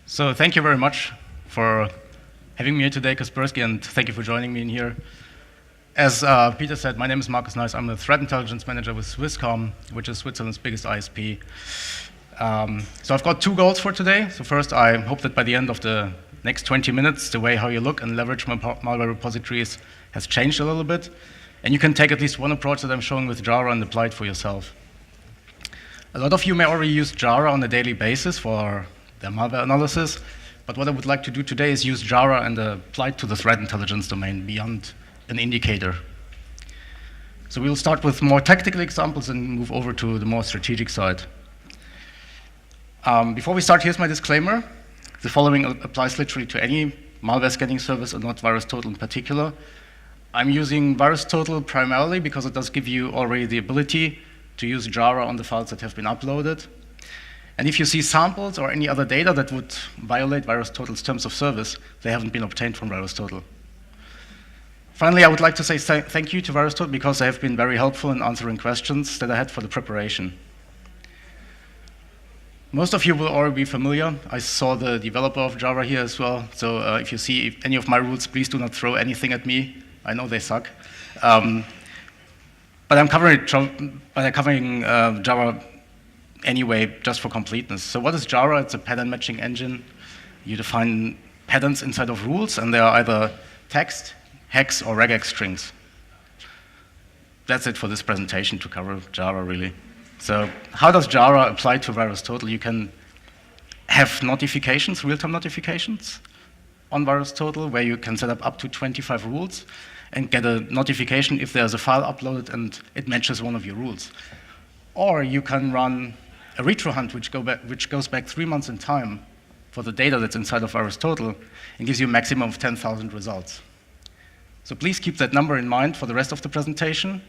So thank you very much for having me here today, Kaspersky, and thank you for joining me in here. As Peter said, my name is Markus Nice. I'm a threat intelligence manager with Swisscom, which is Switzerland's biggest ISP. So I've got two goals for today. So first, I hope that by the end of the next 20 minutes, the way how you look and leverage malware repositories has changed a little bit. And you can take at least one approach that I'm showing with Yara and apply it for yourself. A lot of you may already use Yara on a daily basis for their malware analysis. But what I would like to do today is use Yara and apply it to the threat intelligence domain beyond an indicator. So we'll start with more tactical examples and move over to the more strategic side. Before we start, here's my disclaimer. The following applies literally to any malware scanning service and not VirusTotal in particular. I'm using VirusTotal primarily because it does give you already the ability to use Yara on the files that have been uploaded. And if you see samples or any other data that would violate VirusTotal's terms of service, they haven't been obtained from VirusTotal. Finally, I would like to say thank you to VirusTotal because they have been very helpful in answering questions that I had for the preparation. Most of you will already be familiar. I saw the developer of Yara here as well. So if you see any of my rules, please do not throw anything at me. I know they suck. But I'm covering Yara anyway, just for completeness. So what is Yara? It's a pattern matching engine. You define patterns inside of rules, and they are either text, hex, or regex strings. That's it for this presentation to cover Yara, really. So how does Yara apply to VirusTotal? You can have notifications, real-time notifications on VirusTotal, where you can set up to 25 rules and get a notification if there's a file uploaded and it matches one of your rules. Or you can run a retro hunt, which goes back 3 months in time for the data that's inside of VirusTotal and gives you a maximum of 10,000 results. So please keep that number in mind for the rest of the presentation,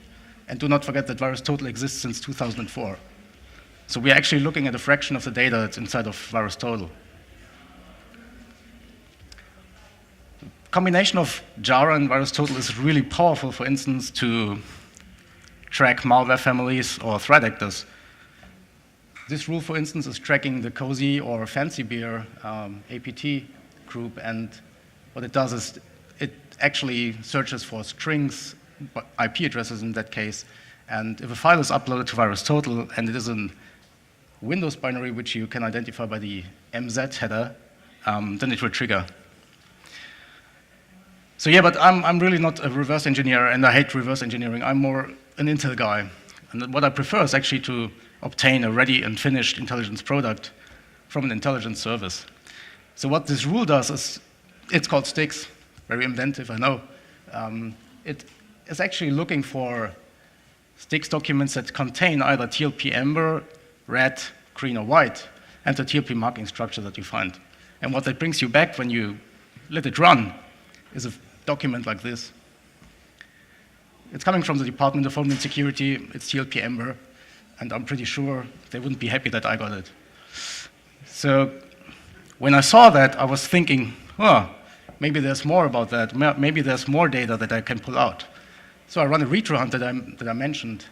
and do not forget that VirusTotal exists since 2004. So we're actually looking at a fraction of the data that's inside of VirusTotal. The combination of Yara and VirusTotal is really powerful, for instance, to track malware families or threat actors. This rule, for instance, is tracking the Cozy or Fancy Beer APT group, and what it does is it actually searches for strings, IP addresses in that case, and if a file is uploaded to VirusTotal and it is a Windows binary which you can identify by the MZ header, then it will trigger. So yeah, but I'm really not a reverse engineer, and I hate reverse engineering. I'm more an Intel guy. And what I prefer is actually to obtain a ready and finished intelligence product from an intelligence service. So what this rule does is, it's called sticks, very inventive, I know. It is actually looking for sticks documents that contain either TLP amber, red, green, or white, and the TLP marking structure that you find. And what that brings you back when you let it run is a document like this. It's coming from the Department of Homeland Security, it's TLP amber, and I'm pretty sure they wouldn't be happy that I got it. So when I saw that, I was thinking, oh, maybe there's more about that. Maybe there's more data that I can pull out. So I run a retro hunt that I mentioned.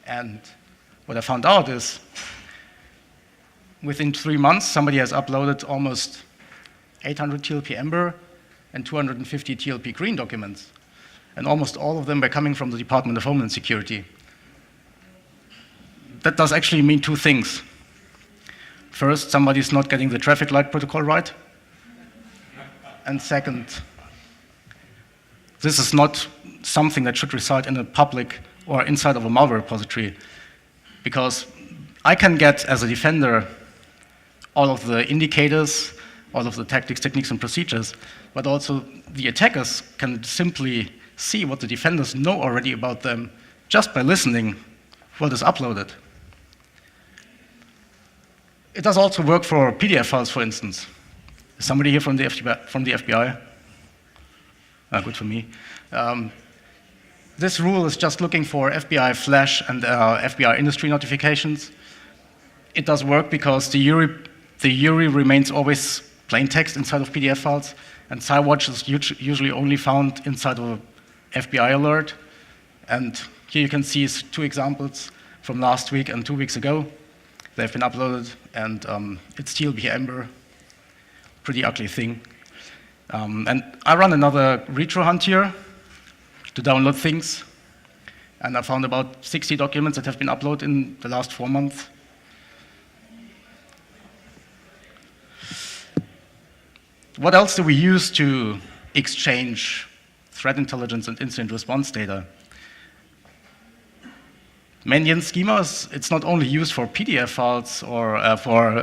And what I found out is, within 3 months, somebody has uploaded almost 800 TLP amber and 250 TLP green documents. And almost all of them were coming from the Department of Homeland Security. That does actually mean two things. First, somebody's not getting the traffic light protocol right. And second, this is not something that should reside in a public or inside of a malware repository, because I can get, as a defender, all of the indicators, all of the tactics, techniques, and procedures, but also the attackers can simply see what the defenders know already about them just by listening what is uploaded. It does also work for PDF files, for instance. Is somebody here from the FBI? Good for me. This rule is just looking for FBI flash and FBI industry notifications. It does work because the URI remains always plain text inside of PDF files, and SciWatch is usually only found inside of an FBI alert. And here you can see two examples from last week and 2 weeks ago. They've been uploaded, and it's TLB Ember, pretty ugly thing. And I run another retro hunt here to download things, and I found about 60 documents that have been uploaded in the last 4 months. What else do we use to exchange threat intelligence and incident response data? Mandiant schemas, it's not only used for PDF files or for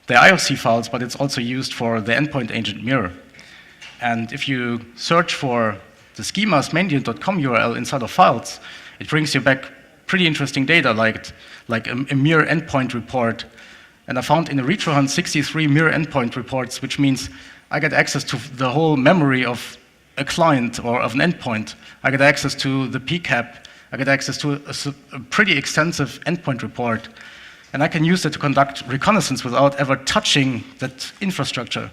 the IOC files, but it's also used for the endpoint agent mirror. And if you search for the schemas mandiant.com URL inside of files, it brings you back pretty interesting data, like a mirror endpoint report. And I found in the retro hunt 63 mirror endpoint reports, which means I get access to the whole memory of a client or of an endpoint. I get access to the PCAP. I get access to a pretty extensive endpoint report, and I can use it to conduct reconnaissance without ever touching that infrastructure.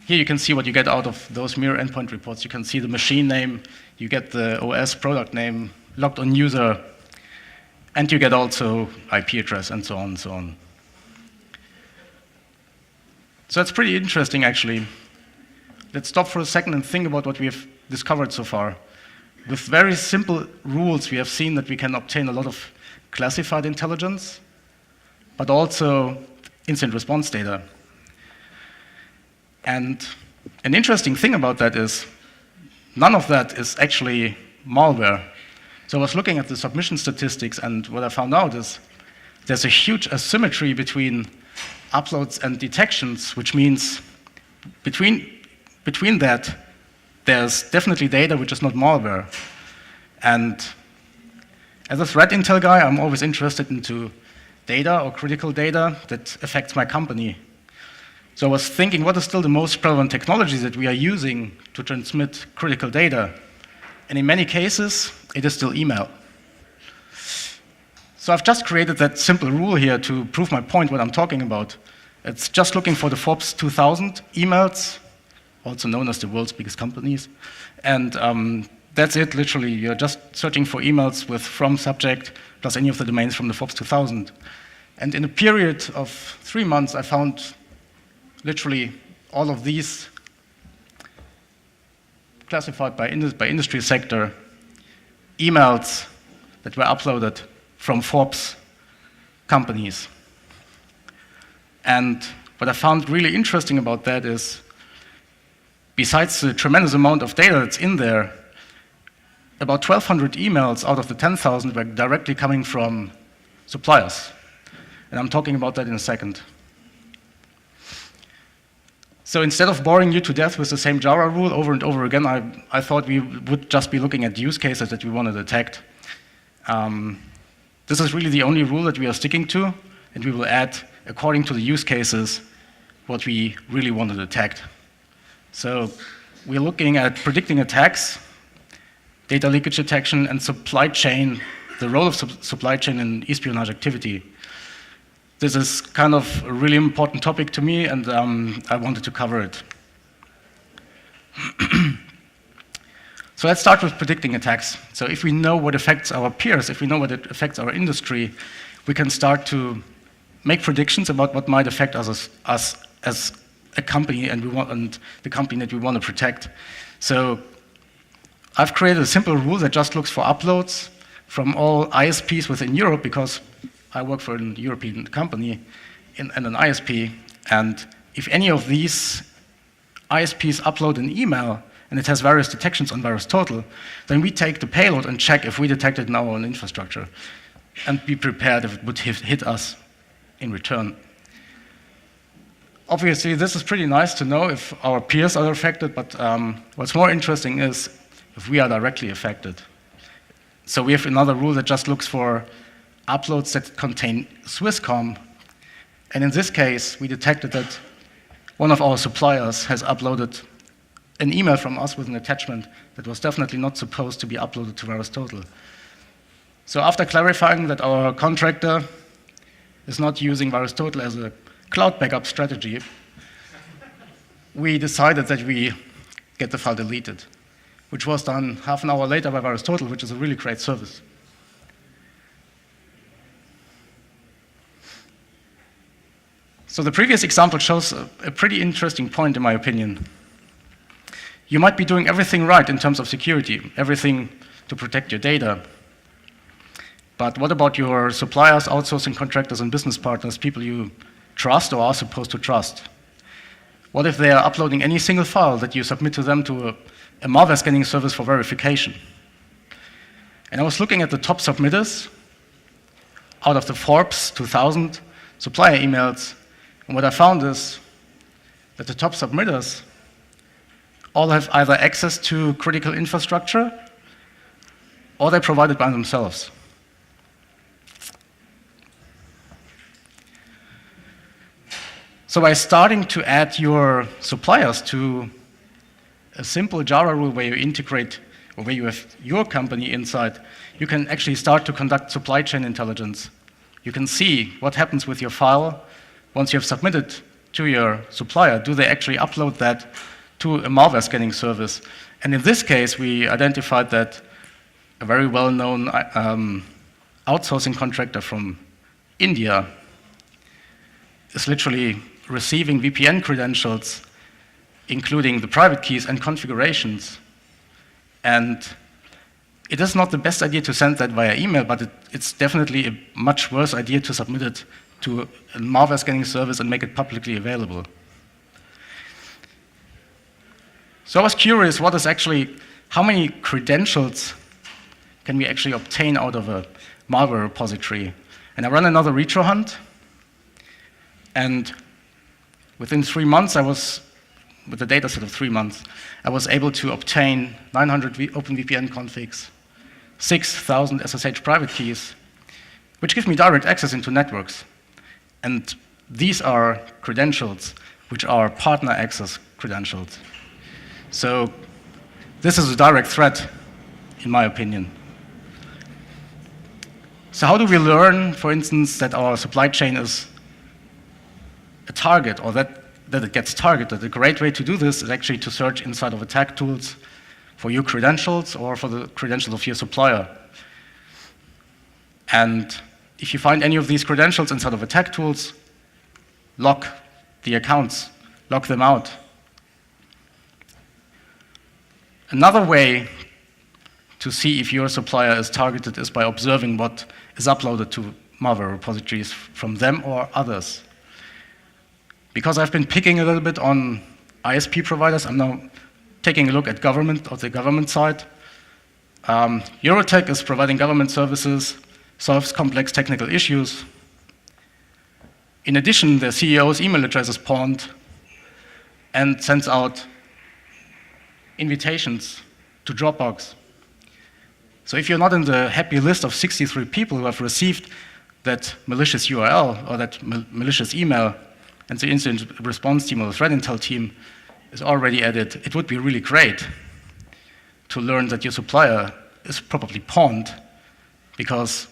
Here you can see what you get out of those mirror endpoint reports. You can see the machine name, you get the OS product name, logged on user, and you get also IP address and so on and so on. So it's pretty interesting, actually. Let's stop for a second and think about what we have discovered so far. With very simple rules, we have seen that we can obtain a lot of classified intelligence, but also incident response data. And an interesting thing about that is none of that is actually malware. So I was looking at the submission statistics, and what I found out is there's a huge asymmetry between uploads and detections, which means between that, there's definitely data which is not malware. And as a threat intel guy, I'm always interested into data or critical data that affects my company. So I was thinking, what is still the most prevalent technology that we are using to transmit critical data? And in many cases, it is still email. So I've just created that simple rule here to prove my point, what I'm talking about. It's just looking for the Forbes 2000 emails, also known as the world's biggest companies. And that's it, literally. You're just searching for emails with from subject plus any of the domains from the Forbes 2000. And in a period of 3 months, I found literally all of these classified by industry sector emails that were uploaded from Forbes companies. And what I found really interesting about that is, besides the tremendous amount of data that's in there, about 1,200 emails out of the 10,000 were directly coming from suppliers. And I'm talking about that in a second. So instead of boring you to death with the same Yara rule over and over again, I thought we would just be looking at use cases that we want to detect. This is really the only rule that we are sticking to, and we will add, according to the use cases, what we really want to detect. So we're looking at predicting attacks, data leakage detection, and supply chain, the role of supply chain in espionage activity. This is kind of a really important topic to me, and I wanted to cover it. So let's start with predicting attacks. So if we know what affects our peers, if we know what affects our industry, we can start to make predictions about what might affect us as a company and the company that we want to protect. So I've created a simple rule that just looks for uploads from all ISPs within Europe, because I work for a European company and an ISP, and if any of these ISPs upload an email and it has various detections on VirusTotal, then we take the payload and check if we detect it in our own infrastructure and be prepared if it would hit us in return. Obviously, this is pretty nice to know if our peers are affected, but what's more interesting is if we are directly affected. So we have another rule that just looks for uploads that contain Swisscom, and in this case, we detected that one of our suppliers has uploaded an email from us with an attachment that was definitely not supposed to be uploaded to VirusTotal. So after clarifying that our contractor is not using VirusTotal as a cloud backup strategy, we decided that we get the file deleted. which was done half an hour later by Aristotle, which is a really great service. So the previous example shows a pretty interesting point, in my opinion. You might be doing everything right in terms of security, everything to protect your data. But what about your suppliers, outsourcing contractors, and business partners, people you trust or are supposed to trust? What if they are uploading any single file that you submit to them to a malware scanning service for verification? And I was looking at the top submitters out of the Forbes 2000 supplier emails, and what I found is that the top submitters all have either access to critical infrastructure or they provide it by themselves. So by starting to add your suppliers to a simple Yara rule where you integrate, or where you have your company inside, you can actually start to conduct supply chain intelligence. You can see what happens with your file once you have submitted to your supplier. Do they actually upload that to a malware scanning service? And in this case, we identified that a very well-known outsourcing contractor from India is literally receiving VPN credentials, including the private keys and configurations. And it is not the best idea to send that via email, but it's definitely a much worse idea to submit it to a malware scanning service and make it publicly available. So I was curious, how many credentials can we actually obtain out of a malware repository? And I ran another retro hunt, and within 3 months, with a data set of 3 months, I was able to obtain 900 OpenVPN configs, 6,000 SSH private keys, which give me direct access into networks. And these are credentials which are partner access credentials. So this is a direct threat, in my opinion. So how do we learn, for instance, that our supply chain is a target, or that it gets targeted? A great way to do this is actually to search inside of attack tools for your credentials or for the credentials of your supplier. And if you find any of these credentials inside of attack tools, lock the accounts, lock them out. Another way to see if your supplier is targeted is by observing what is uploaded to malware repositories from them or others. Because I've been picking a little bit on ISP providers, I'm now taking a look at the government side. Eurotech is providing government services, solves complex technical issues. In addition, the CEO's email address is pawned and sends out invitations to Dropbox. So if you're not in the happy list of 63 people who have received that malicious URL or that malicious email, and the incident response team or the threat intel team is already at it, it would be really great to learn that your supplier is probably pawned, because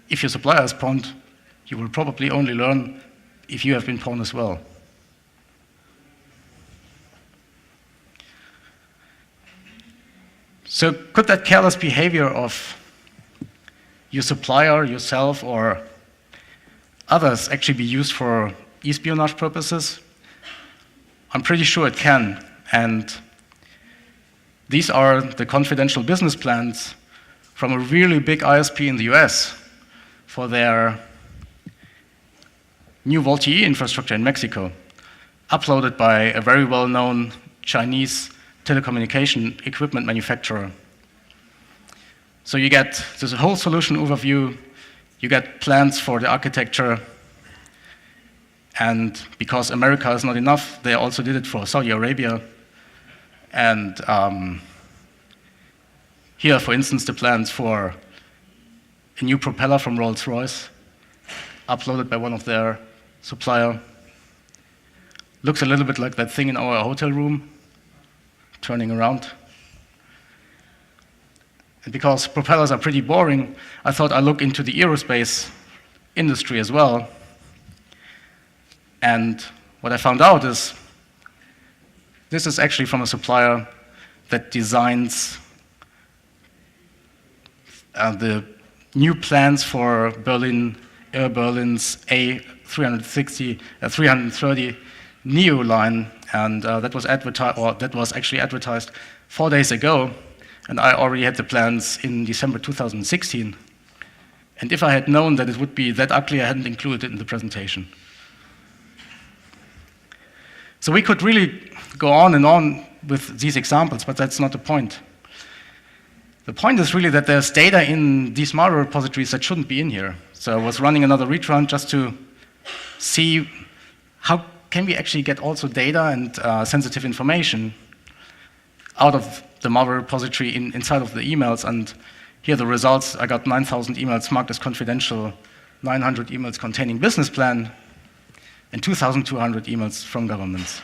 if your supplier is pawned, you will probably only learn if you have been pawned as well. So could that careless behavior of your supplier, yourself, or others actually be used for espionage purposes? I'm pretty sure it can. And these are the confidential business plans from a really big ISP in the US for their new VoLTE infrastructure in Mexico, uploaded by a very well-known Chinese telecommunication equipment manufacturer. So you get this whole solution overview, you get plans for the architecture, and because America is not enough, they also did it for Saudi Arabia. And here, for instance, the plans for a new propeller from Rolls-Royce, uploaded by one of their supplier. Looks a little bit like that thing in our hotel room, turning around. And because propellers are pretty boring, I thought I'd look into the aerospace industry as well. And what I found out is this is actually from a supplier that designs the new plans for Berlin's A330 Neo line, and that was actually advertised 4 days ago, and I already had the plans in December 2016. And if I had known that it would be that ugly, I hadn't included it in the presentation. So we could really go on and on with these examples, but that's not the point. The point is really that there's data in these malware repositories that shouldn't be in here. So I was running another read run just to see how can we actually get also data and sensitive information out of the malware repository inside of the emails. And here are the results. I got 9,000 emails marked as confidential, 900 emails containing business plan, and 2,200 emails from governments.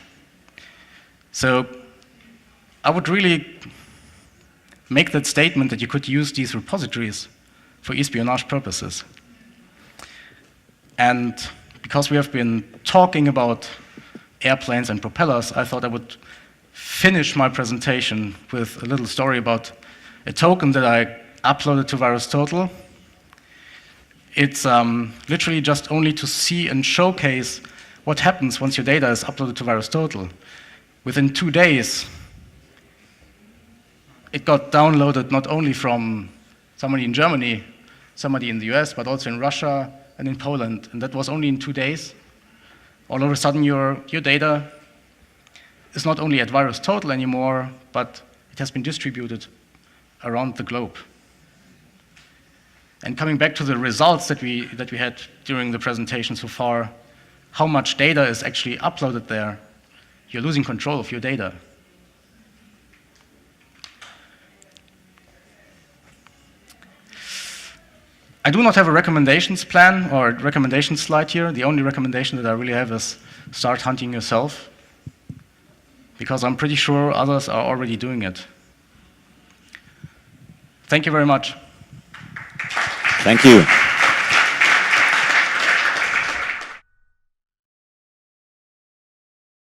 So I would really make that statement that you could use these repositories for espionage purposes. And because we have been talking about airplanes and propellers, I thought I would finish my presentation with a little story about a token that I uploaded to VirusTotal. It's literally just only to see and showcase what happens once your data is uploaded to VirusTotal. Within 2 days, it got downloaded not only from somebody in Germany, somebody in the US, but also in Russia and in Poland. And that was only in 2 days. All of a sudden, your data is not only at VirusTotal anymore, but it has been distributed around the globe. And coming back to the results that we had during the presentation so far, how much data is actually uploaded there, you're losing control of your data. I do not have a recommendations plan or recommendation slide here. The only recommendation that I really have is start hunting yourself, because I'm pretty sure others are already doing it. Thank you very much. Thank you.